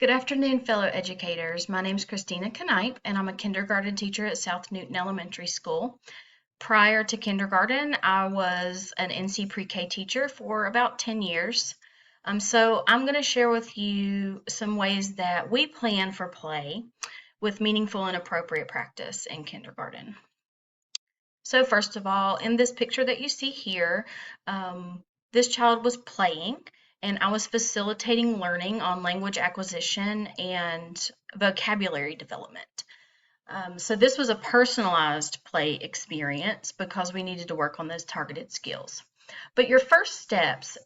Good afternoon, fellow educators. My name is Christina Knipe, and I'm a kindergarten teacher at South Newton Elementary School. Prior to kindergarten, I was an NC pre-K teacher for about 10 years. So I'm going to share with you some ways that we plan for play with meaningful and appropriate practice in kindergarten. So first of all, in this picture that you see here, this child was playing and I was facilitating learning on language acquisition and vocabulary development. So this was a personalized play experience because we needed to work on those targeted skills. But your first steps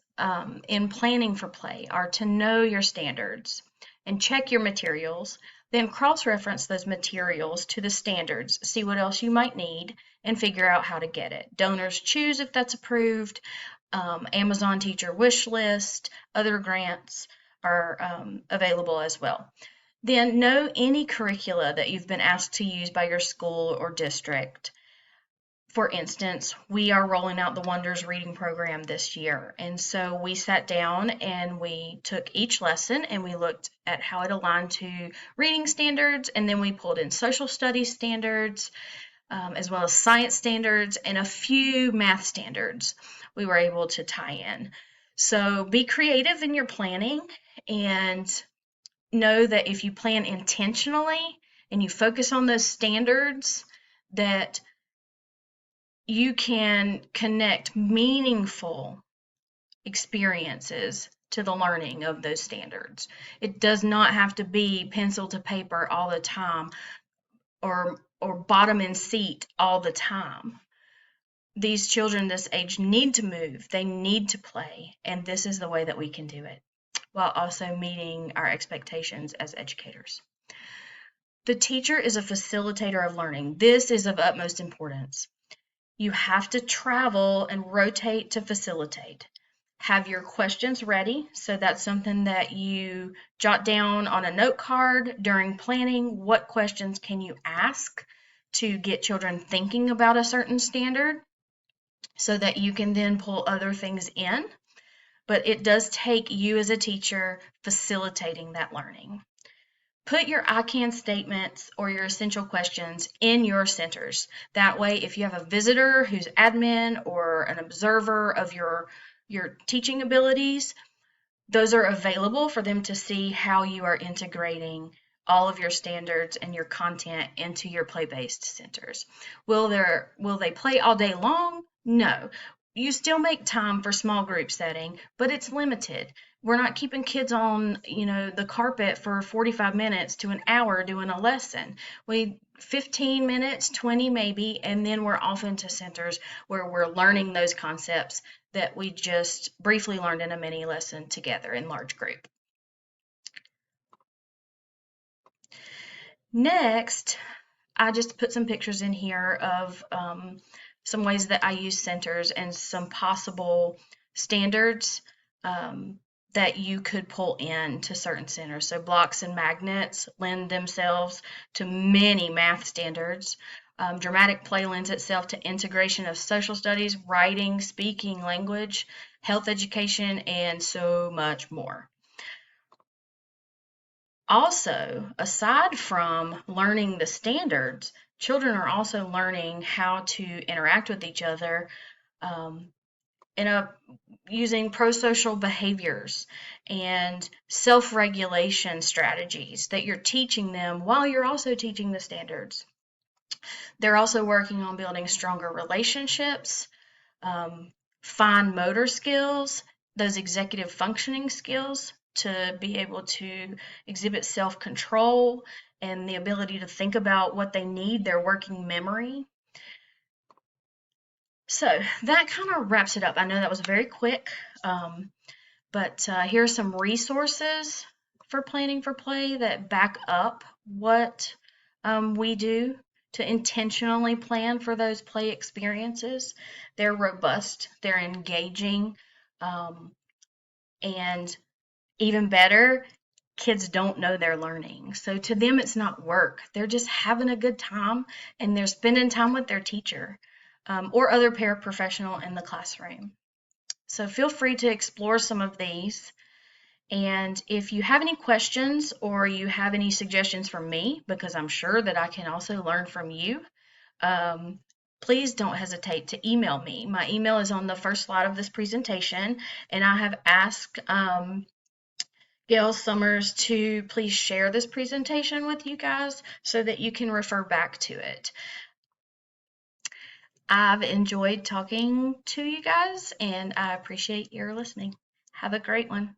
in planning for play are to know your standards and check your materials, then cross-reference those materials to the standards, see what else you might need, and figure out how to get it. Donors choose if that's approved, Amazon teacher wish list, other grants are available as well. Then know any curricula that you've been asked to use by your school or district. For instance, we are rolling out the Wonders Reading Program this year. And so we sat down and we took each lesson and we looked at how it aligned to reading standards. And then we pulled in social studies standards, as well as science standards and a few math standards we were able to tie in. So be creative in your planning and know that if you plan intentionally and you focus on those standards, that you can connect meaningful experiences to the learning of those standards. It does not have to be pencil to paper all the time or bottom in seat all the time. These children this age need to move, they need to play, and this is the way that we can do it while also meeting our expectations as educators. The teacher is a facilitator of learning. This is of utmost importance. You have to travel and rotate to facilitate. Have your questions ready. So that's something that you jot down on a note card during planning. What questions can you ask to get children thinking about a certain standard so that you can then pull other things in? But it does take you as a teacher facilitating that learning. Put your I can statements or your essential questions in your centers. That way, if you have a visitor who's admin or an observer of your teaching abilities, those are available for them to see how you are integrating all of your standards and your content into your play-based centers. Will they play all day long? No. You still make time for small group setting, but it's limited. We're not keeping kids on, the carpet for 45 minutes to an hour doing a lesson. 15 minutes, 20 maybe, and then we're off into centers where we're learning those concepts that we just briefly learned in a mini lesson together in large group. Next, I just put some pictures in here of some ways that I use centers and some possible standards that you could pull in to certain centers. So blocks and magnets lend themselves to many math standards. Dramatic play lends itself to integration of social studies, writing, speaking, language, health education, and so much more. Also, aside from learning the standards, children are also learning how to interact with each other using pro-social behaviors and self-regulation strategies that you're teaching them while you're also teaching the standards. They're also working on building stronger relationships, fine motor skills, those executive functioning skills to be able to exhibit self-control and the ability to think about what they need, their working memory. So that kind of wraps it up. I know that was very quick, but here are some resources for planning for play that back up what we do to intentionally plan for those play experiences. They're robust, they're engaging, and even better, kids don't know they're learning. So to them, it's not work. They're just having a good time and they're spending time with their teacher or other paraprofessional in the classroom. So feel free to explore some of these And if you have any questions or you have any suggestions for me, because I'm sure that I can also learn from you, um, please don't hesitate to email me. My email is on the first slide of this presentation, and I have asked Gail Summers to please share this presentation with you guys so that you can refer back to it. I've enjoyed talking to you guys, and I appreciate your listening. Have a great one.